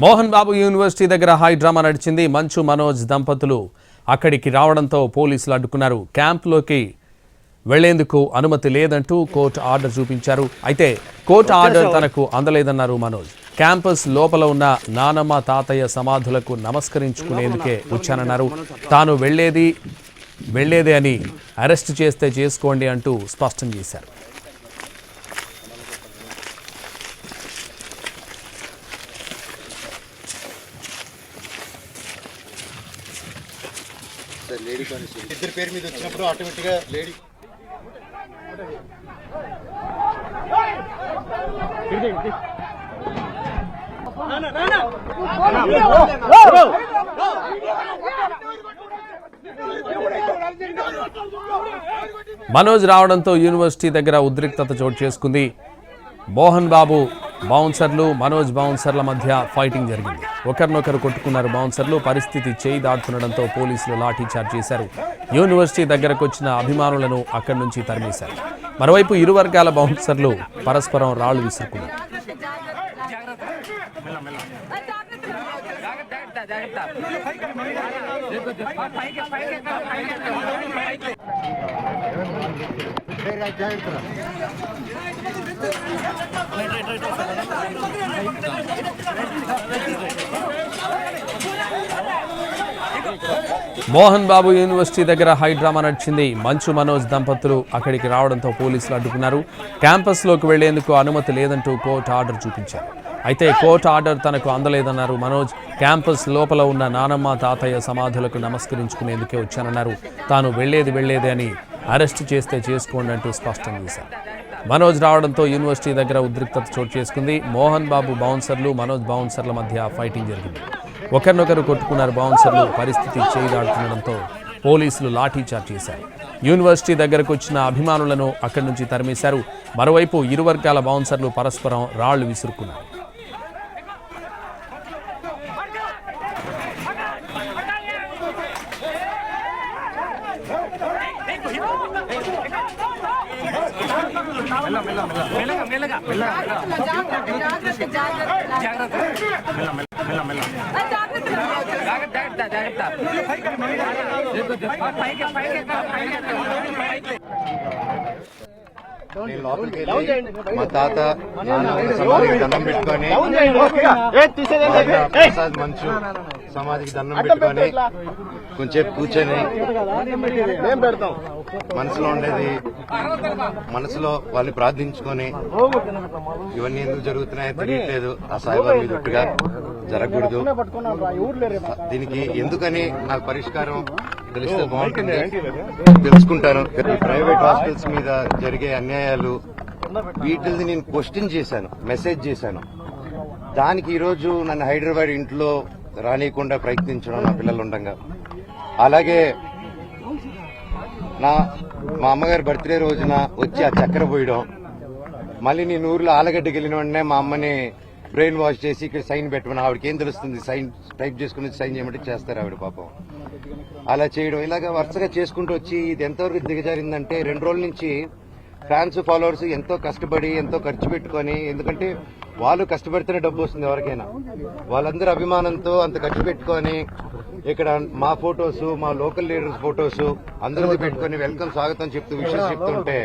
Mohan Babu university దగ్గర high drama నడిచింది. మంచు మనోజ్ దంపతులు అక్కడికి రావడంతో పోలీసులు అడ్డుకున్నారు. క్యాంప్లోకి వెళ్లేందుకు అనుమతి లేదంటూ కోర్టు ఆర్డర్ చూపించారు. అయితే కోర్టు ఆర్డర్ తనకు అందలేదన్నారు మనోజ్. క్యాంపస్ లోపల ఉన్న నానమ్మ తాతయ్య సమాధులకు నమస్కరించుకునేందుకే వచ్చానన్నారు. తాను వెళ్లేదే అని అరెస్ట్ చేస్తే చేసుకోండి అంటూ స్పష్టం చేశారు. ఇద్దరు పేరు మీద వచ్చినప్పుడు ఆటోమేటిక్గా లేడీ మనోజ్ రావడంతో యూనివర్సిటీ దగ్గర ఉద్రిక్తత చోటు చేసుకుంది. మోహన్ బాబు బౌన్సర్లు, మనోజ్ బౌన్సర్ల మధ్య ఫైటింగ్ జరిగింది. ఒకరినొకరు కొట్టుకున్నారు బౌన్సర్లు. పరిస్థితి చేయి దాటుతుండడంతో పోలీసులు లాఠీచార్జ్ చేశారు. యూనివర్సిటీ దగ్గరకు వచ్చిన అభిమానులను అక్కడి నుంచి తరిమేశారు. మరోవైపు ఇరు వర్గాల బౌన్సర్లు పరస్పరం రాళ్లు విసురుకున్నారు. మోహన్ బాబు యూనివర్సిటీ దగ్గర హై డ్రామా నడిచింది. మంచు మనోజ్ దంపతులు అక్కడికి రావడంతో పోలీసులు అడ్డుకున్నారు. క్యాంపస్లోకి వెళ్లేందుకు అనుమతి లేదంటూ కోర్టు ఆర్డర్ చూపించారు. అయితే కోర్టు ఆర్డర్ తనకు అందలేదన్నారు మనోజ్. క్యాంపస్ లోపల ఉన్న నానమ్మ తాతయ్య సమాధులకు నమస్కరించుకునేందుకే వచ్చానన్నారు. తాను వెళ్లేదే అని అరెస్ట్ చేస్తే చేసుకోండి అంటూ స్పష్టం చేశారు. మనోజ్ రావడంతో యూనివర్సిటీ దగ్గర ఉద్రిక్తత చోటు చేసుకుంది. మోహన్ బాబు బౌన్సర్లు, మనోజ్ బౌన్సర్ల మధ్య ఫైటింగ్ జరిగింది. ఒకరినొకరు కొట్టుకున్నారు బౌన్సర్లు. పరిస్థితి చేయి దాటుతుండడంతో పోలీసులు లాఠీచార్జ్ చేశారు. యూనివర్సిటీ దగ్గరకు వచ్చిన అభిమానులను అక్కడి నుంచి తరిమేశారు. మరోవైపు ఇరు వర్గాల బౌన్సర్లు పరస్పరం రాళ్లు విసురుకున్నారు. నేను లోపలికి వెళ్ళి మా తాత నాన్న సమాధికి దండం పెట్టుకొని, ప్రసాద్ మంచు సమాధికి దండం పెట్టుకొని కొంచెంసేపు కూర్చొని మనసులో వాళ్ళు ప్రార్థించుకొని, ఇవన్నీ ఎందుకు జరుగుతున్నాయో తెలియట్లేదు, ఆ సాయిబాబా మీద ఒట్టుగా జరగకూడదు, దీనికి ఎందుకని నాకు పరిష్కారం తెలిస్తే బాగుంటుంది, తెలుసుకుంటాను. ప్రైవేట్ హాస్పిటల్స్ మీద జరిగే అన్యాయాలు వీటిని నేను క్వశ్చన్ చేశాను, మెసేజ్ చేశాను. దానికి ఈరోజు నన్ను హైదరాబాద్ ఇంట్లో రానియకుండా ప్రయత్నించడం నా పిల్లలు ఉండగా, అలాగే మా అమ్మగారి బర్త్డే రోజున వచ్చి ఆ చక్కెర పోయడం, మళ్ళీ నేను ఊర్లో ఆలగడ్డకి వెళ్ళిన వెంటనే మా అమ్మని బ్రెయిన్ వాష్ చేసి ఇక్కడ సైన్ పెట్టమని, ఆవిడకి ఏం తెలుస్తుంది, సైన్ టైప్ చేసుకుని సైన్ చేయమంటే చేస్తారు ఆవిడ పాపం. అలా చేయడం ఇలాగ వరుసగా చేసుకుంటూ వచ్చి ఇది ఎంతవరకు దిగజారిందంటే 2 రోజుల నుంచి ఫ్యాన్స్ ఫాలోవర్స్ ఎంతో కష్టపడి ఎంతో ఖర్చు పెట్టుకొని, ఎందుకంటే వాళ్ళు కష్టపడితేనే డబ్బు వస్తుంది ఎవరికైనా, వాళ్ళందరూ అభిమానంతో అంత ఖర్చు పెట్టుకొని ఇక్కడ మా ఫొటోస్, మా లోకల్ లీడర్స్ ఫొటోస్ అందరిది పెట్టుకుని వెల్కమ్ స్వాగతం చెప్తూ విషయాలు చెప్తుంటే,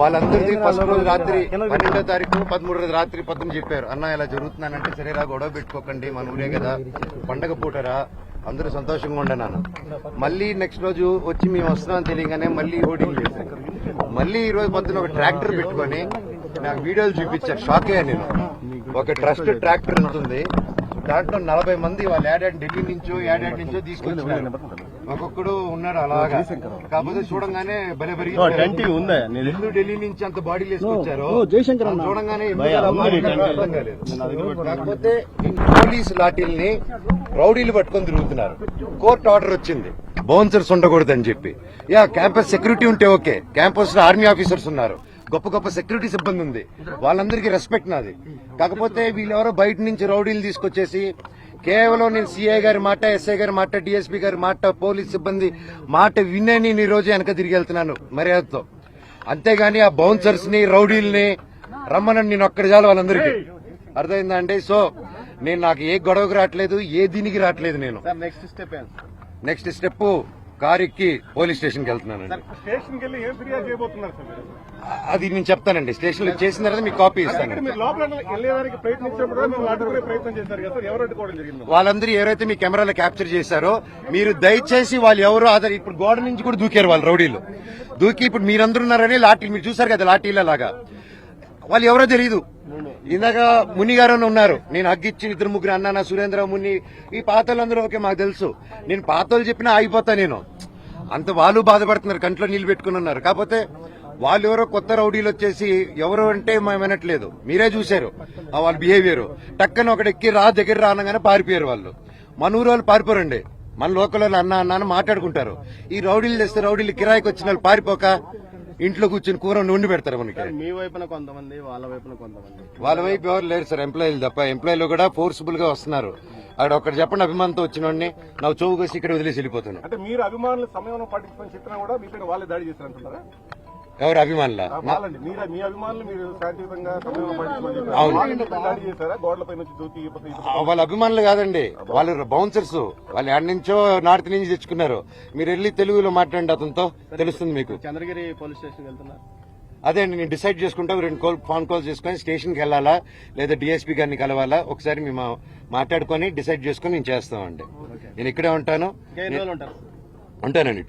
వాళ్ళందరిది ఫస్ట్ రోజు రాత్రి 12వ తారీఖు 13వ రోజు రాత్రి 19 చెప్పారు, అన్న ఇలా జరుగుతున్నానంటే సరేరా గొడవ పెట్టుకోకండి, మన ఊరే కదా, పండగ పూటరా, అందరూ సంతోషంగా ఉండనాను. మళ్ళీ నెక్స్ట్ రోజు వచ్చి మేము వస్తున్నామని తెలియగానే మళ్ళీ హోర్డింగ్ చేశాను. మళ్ళీ ఈ రోజు పొద్దున ఒక ట్రాక్టర్ పెట్టుకొని నాకు వీడియోలు చూపించారు, షాక్ అయ్యా నేను. ఒక ట్రస్ట్ ట్రాక్టర్ ఉంటుంది, దాంట్లో 40 మంది వాళ్ళు ఢిల్లీ నుంచో తీసుకొచ్చారు. ఒక్కొక్కడు ఉన్నాడు అలాగా. కాకపోతే చూడంగానే భలే పెరిగింది, ఢిల్లీ నుంచి అంత బాడీలు వేసుకొచ్చారు. చూడంగానే అర్థం కాలేదు. కాకపోతే పోలీసు లాఠీల్ని రౌడీలు పట్టుకొని తిరుగుతున్నారు. కోర్టు ఆర్డర్ వచ్చింది బౌన్సర్స్ ఉండకూడదని చెప్పి. క్యాంపస్ సెక్యూరిటీ ఉంటే ఓకే, క్యాంపస్ లో ఆర్మీ ఆఫీసర్స్ ఉన్నారు, గొప్ప గొప్ప సెక్యూరిటీ సిబ్బంది ఉంది, వాళ్ళందరికీ రెస్పెక్ట్ నాది. కాకపోతే వీళ్ళెవరో బయట నుంచి రౌడీలు తీసుకొచ్చేసి కేవలం నేను సిఐ గారి మాట, ఎస్ఐ గారి మాట, డిఎస్పీ గారి మాట, పోలీస్ సిబ్బంది మాట వినే నేను ఈ రోజు వెనక తిరిగి వెళ్తున్నాను మర్యాదతో. అంతేగాని ఆ బౌన్సర్స్ ని రౌడీల్ని రమ్మనని నేను ఒక్కడి చాలు వాళ్ళందరికీ, అర్థమైందా అండి? సో నేను నాకు ఏ గొడవకి రావట్లేదు, ఏ దీనికి రావట్లేదు. నేను next step next step car ఎక్కి పోలీస్ స్టేషన్కి వెళ్తున్నానండి. స్టేషన్కి వెళ్ళి ఏం ఫిర్యాదు చేయబోతున్నారు సార్ మీరు? అది నేను చెప్తానండి. స్టేషన్లో చేసిన తర్వాత మీకు కాపీ ఇస్తాను. మీరు లోపల వెళ్ళేదానికి ప్రయత్నించినప్పుడు మేము అడ్డుకునే ప్రయత్నం చేశారు కదా సార్, ఎవరు అడ్డుకోవడం జరిగింది? వాళ్ళందరూ ఎవరైతే మీ కెమెరాలో క్యాప్చర్ చేశారో మీరు దయచేసి వాళ్ళు ఎవరు ఆధార్ ఇప్పుడు గోడ నుంచి కూడా దూకారు వాళ్ళు రౌడీలు. దూకి ఇప్పుడు మీరందరూ ఉన్నారని లాఠీలు మీరు చూసారు కదా, లాఠీల లాగా వాళ్ళు ఎవరో తెలియదు. ఇందాక ముని గారు ఉన్నారు, నేను హగ్గిచ్చి ఇద్దరు ముగ్గురు అన్నానా, సురేంద్ర, ముని, ఈ పాతలందరూ ఓకే మాకు తెలుసు. నేను పాతలు చెప్పినా ఆగిపోతా. నేను అంత వాళ్ళు బాధపడుతున్నారు, కంట్లో నీళ్లు పెట్టుకుని ఉన్నారు. కాకపోతే వాళ్ళు ఎవరో కొత్త రౌడీలు వచ్చేసి ఎవరు అంటే మేము వినట్లేదు. మీరే చూశారు వాళ్ళ బిహేవియర్. టక్కన ఒకటి ఎక్కి దగ్గర రానగానే పారిపోయారు వాళ్ళు. మన ఊరు వాళ్ళు పారిపోరండి, మన లోకల్ వాళ్ళు అన్న అన్న మాట్లాడుకుంటారు. ఈ రౌడీలు తెస్తే రౌడీలు కిరాయికి వచ్చిన వాళ్ళు పారిపోక ఇంట్లో కూర్చొని కూర వండి పెడతారు మనకి. మీ వైపున కొంతమంది, వాళ్ళ వైపున కొంతమంది. వాళ్ళ వైపు ఎవరు లేరు సార్, ఎంప్లాయీలు తప్ప. ఎంప్లాయీలు కూడా ఫోర్స్ఫుల్ గా వస్తున్నారు. అక్కడ ఒకటి చెప్పండి, అభిమానంతో వచ్చిన వాడిని నా చౌగు కోసి ఇక్కడ వదిలేసి వెళ్ళిపోతున్నాను. అంటే మీరు అభిమానులు సమయంలో పాటించమని చెప్పినా కూడా మీపైన వాళ్ళే దాడి చేశారంటున్నారా? ఎవరు అభిమానుల? వాళ్ళండి, మీ అభిమానులు మీరు శాంతియుతంగా సమయంలో పాటించమని చెప్పారు. అవును. వాళ్ళని దాడి చేశారా? గోడలపై నుంచి దూకి వాళ్ళ అభిమానులు కాదండి, వాళ్ళు బౌన్సర్స్. వాళ్ళు ఎక్కడి నుంచో నార్త్ నుంచి తెచ్చుకున్నారు. మీరు వెళ్ళి తెలుగులో మాట్లాడండి, అతనితో తెలుస్తుంది మీకు. చంద్రగిరి పోలీస్ స్టేషన్ వెళ్తున్నారు. అదే అండి, నేను డిసైడ్ చేసుకుంటా. 2 ఫోన్ కాల్స్ చేసుకుని స్టేషన్కి వెళ్ళాలా లేదా డిఎస్పీ గారిని కలవాలా ఒకసారి మేము మాట్లాడుకొని డిసైడ్ చేసుకుని నేను చేస్తామండి. నేను ఇక్కడే ఉంటాను. ఉంటానండి.